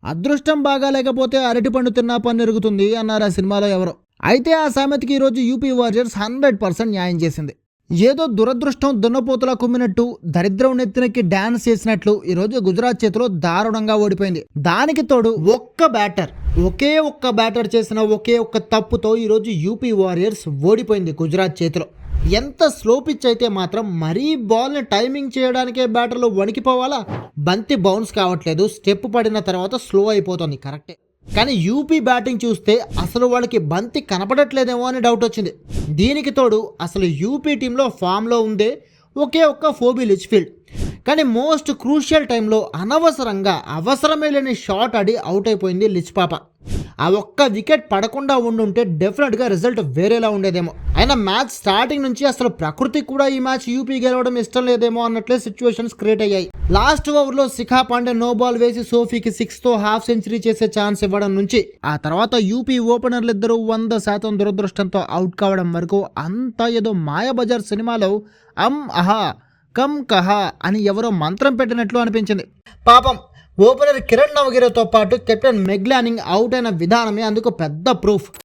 అదృష్టం బాగా లేకపోతే అరటిపండు తిన్నా పన్ను అన్నారు ఆ సినిమాలో ఎవరో. అయితే ఆ సామెతకి ఈరోజు యూపీ వారియర్స్ 100% న్యాయం చేసింది. ఏదో దురదృష్టం దున్నపోతులా కుమ్మినట్టు, దరిద్రం నెత్తినెక్కి డాన్స్ చేసినట్లు ఈరోజు గుజరాత్ చేతిలో దారుణంగా ఓడిపోయింది. దానికి తోడు ఒకే ఒక్క బ్యాటర్ చేసిన ఒకే ఒక్క తప్పుతో ఈరోజు యూపీ వారియర్స్ ఓడిపోయింది గుజరాత్ చేతిలో. ఎంత స్లో పిచ్ అయితే మాత్రం మరీ బాల్ని టైమింగ్ చేయడానికే బ్యాటర్లు వణికిపోవాలా? బంతి బౌన్స్ కావట్లేదు, స్టెప్ పడిన తర్వాత స్లో అయిపోతుంది, కరెక్టే. కానీ యూపీ బ్యాటింగ్ చూస్తే అసలు వాళ్ళకి బంతి కనపడట్లేదేమో అని డౌట్ వచ్చింది. దీనికి తోడు అసలు యూపీ టీంలో ఫామ్లో ఉందే ఒకే ఒక్క ఫోబీ లిచ్ఫీల్డ్. కానీ మోస్ట్ క్రూషియల్ టైంలో అనవసరంగా అవసరమే లేని షాట్ ఆడి అవుట్ అయిపోయింది లిచ్ పాప. ఆ ఒక్క వికెట్ పడకుండా ఉండుంటే డెఫినెట్గా రిజల్ట్ వేరేలా ఉండేదేమో. అయినా మ్యాచ్ స్టార్టింగ్ నుంచి అసలు ప్రకృతి కూడా ఈ మ్యాచ్ యూపీ గెలవడం ఇష్టం లేదేమో అన్నట్లే సిచ్యువేషన్స్ క్రియేట్ అయ్యాయి. లాస్ట్ ఓవర్లో శిఖా పాండే నో బాల్ వేసి సోఫీకి 6తో హాఫ్ సెంచరీ చేసే ఛాన్స్ ఇవ్వడం నుంచి ఆ తర్వాత యూపీ ఓపెనర్లు ఇద్దరు 100% దురదృష్టంతో అవుట్ కావడం వరకు అంతా ఏదో మాయాబజార్ సినిమాలో అహా కమ్ కహా అని ఎవరో మంత్రం పెట్టినట్లు అనిపించింది. పాపం ఓపెనర్ కిరణ్ నవగిరితో పాటు కెప్టెన్ మెగ్లానింగ్ అవుట్ అయిన విధానమే అందుకు పెద్ద ప్రూఫ్.